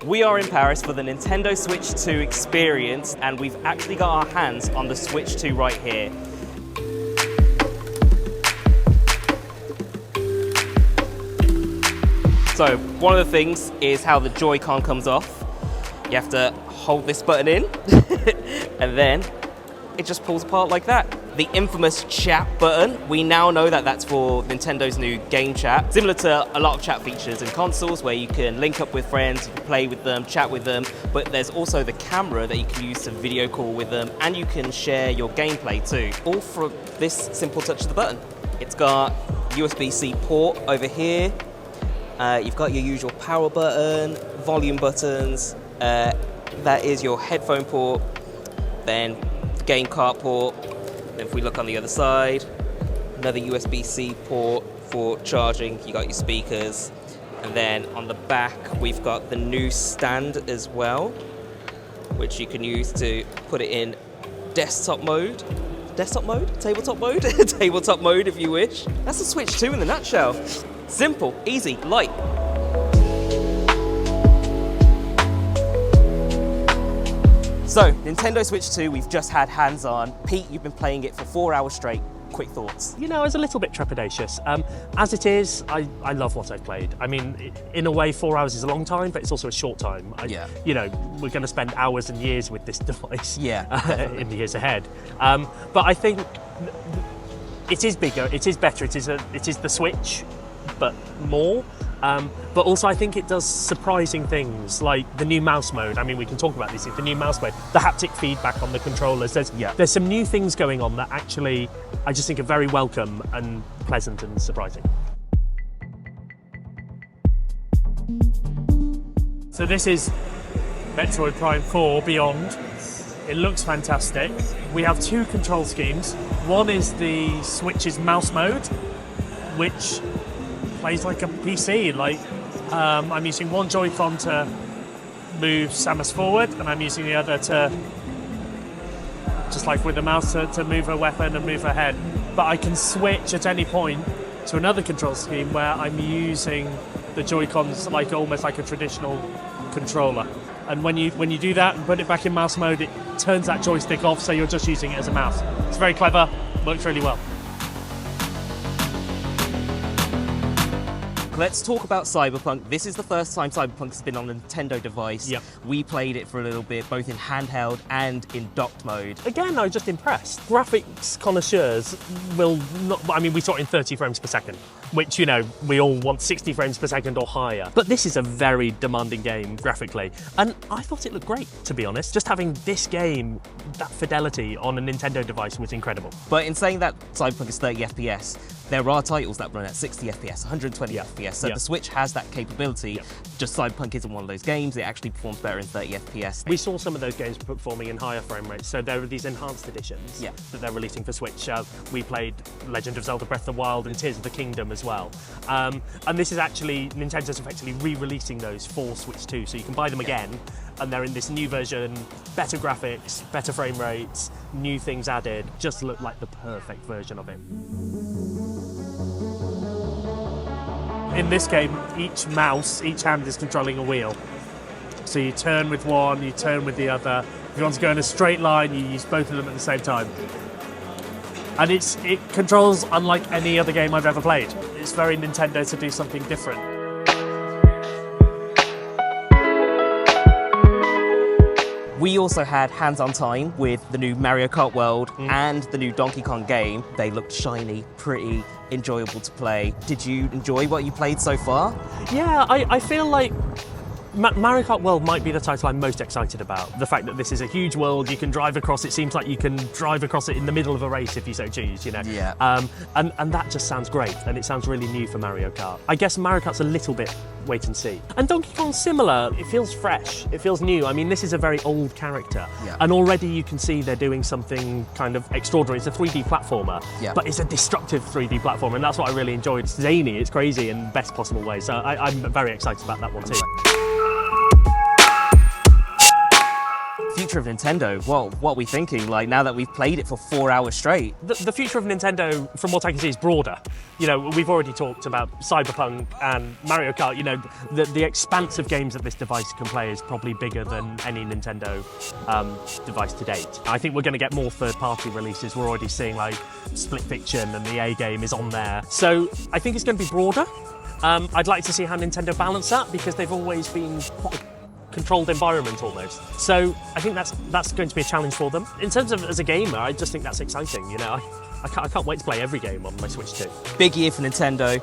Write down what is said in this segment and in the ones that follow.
We are in Paris for the Nintendo Switch 2 experience, and we've actually got our hands on the Switch 2 right here. So, one of the things is how the Joy-Con comes off. You have to hold this button in, and then it just pulls apart like that. The infamous chat button, we now know that that's for Nintendo's new game chat. Similar to a lot of chat features in consoles where you can link up with friends, you can play with them, chat with them, but there's also the camera that you can use to video call with them, and you can share your gameplay too, all for this simple touch of the button. It's got USB-C port over here. You've got your usual power button, volume buttons, that is your headphone port, then game cart port. If we look on the other side, another USB-C port for charging. You got your speakers, and then on the back we've got the new stand as well, which you can use to put it in desktop mode, tabletop mode, tabletop mode if you wish. That's the Switch 2 in a nutshell. Simple, easy, light. So, Nintendo Switch 2, we've just had hands on. Pete, you've been playing it for 4 hours straight. Quick thoughts? You know, I was a little bit trepidatious. As it is, I love what I've played. I mean, in a way, 4 hours is a long time, but it's also a short time. Yeah. You know, we're going to spend hours and years with this device in the years ahead. But I think it is bigger, it is better, it is the Switch, but more. But also I think it does surprising things like the new mouse mode. I mean, we can talk about these things. The new mouse mode, the haptic feedback on the controllers. There's some new things going on that actually I just think are very welcome and pleasant and surprising. So this is Metroid Prime 4 Beyond. It looks fantastic. We have two control schemes. One is the Switch's mouse mode, which plays like a PC. I'm using one Joy-Con to move Samus forward, and I'm using the other to, just like with the mouse, to move her weapon and move her head. But I can switch at any point to another control scheme where I'm using the Joy-Cons almost like a traditional controller. And when you do that and put it back in mouse mode, it turns that joystick off, so you're just using it as a mouse. It's very clever, works really well. Let's talk about Cyberpunk. This is the first time Cyberpunk has been on a Nintendo device. Yep. We played it for a little bit, both in handheld and in docked mode. Again, I was just impressed. Graphics connoisseurs will not, I mean, we saw it in 30 frames per second, which, you know, we all want 60 frames per second or higher. But this is a very demanding game graphically. And I thought it looked great, to be honest. Just having this game, that fidelity on a Nintendo device was incredible. But in saying that Cyberpunk is 30 FPS, there are titles that run at 60 FPS, 120 FPS, so the Switch has that capability. Just Cyberpunk isn't one of those games, it actually performs better in 30 FPS. We saw some of those games performing in higher frame rates, so there are these enhanced editions that they're releasing for Switch. We played Legend of Zelda Breath of the Wild and Tears of the Kingdom as well. And this is actually, Nintendo's effectively re-releasing those for Switch 2, so you can buy them again, and they're in this new version, better graphics, better frame rates, new things added, just look like the perfect version of it. In this game, each hand is controlling a wheel. So you turn with one, you turn with the other. If you want to go in a straight line, you use both of them at the same time. And it controls unlike any other game I've ever played. It's very Nintendo to do something different. We also had hands-on time with the new Mario Kart World and the new Donkey Kong game. They looked shiny, pretty, enjoyable to play. Did you enjoy what you played so far? Yeah, I feel like Mario Kart World might be the title I'm most excited about. The fact that this is a huge world, you can drive across it, seems like you can drive across it in the middle of a race if you so choose, you know. Yeah. And that just sounds great, and it sounds really new for Mario Kart. I guess Mario Kart's a little bit wait and see. And Donkey Kong's similar, it feels fresh, it feels new. I mean, this is a very old character, and already you can see they're doing something kind of extraordinary. It's a 3D platformer, but it's a destructive 3D platformer, and that's what I really enjoyed. It's zany, it's crazy in the best possible way, so I'm very excited about that one too. Future future of Nintendo? Well, what are we thinking? Like, now that we've played it for 4 hours straight? The future of Nintendo, from what I can see, is broader. You know, we've already talked about Cyberpunk and Mario Kart. You know, the expanse of games that this device can play is probably bigger than any Nintendo device to date. I think we're going to get more third-party releases. We're already seeing like Split Fiction and the A game is on there. So I think it's going to be broader. I'd like to see how Nintendo balance that, because they've always been quite a controlled environment almost. So I think that's going to be a challenge for them. In terms of as a gamer, I just think that's exciting. You know, I can't wait to play every game on my Switch 2. Big year for Nintendo.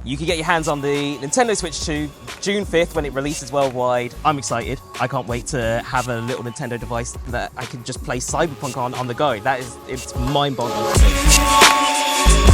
You can get your hands on the Nintendo Switch 2 June 5th when it releases worldwide. I'm excited. I can't wait to have a little Nintendo device that I can just play Cyberpunk on the go. It's mind-boggling for me.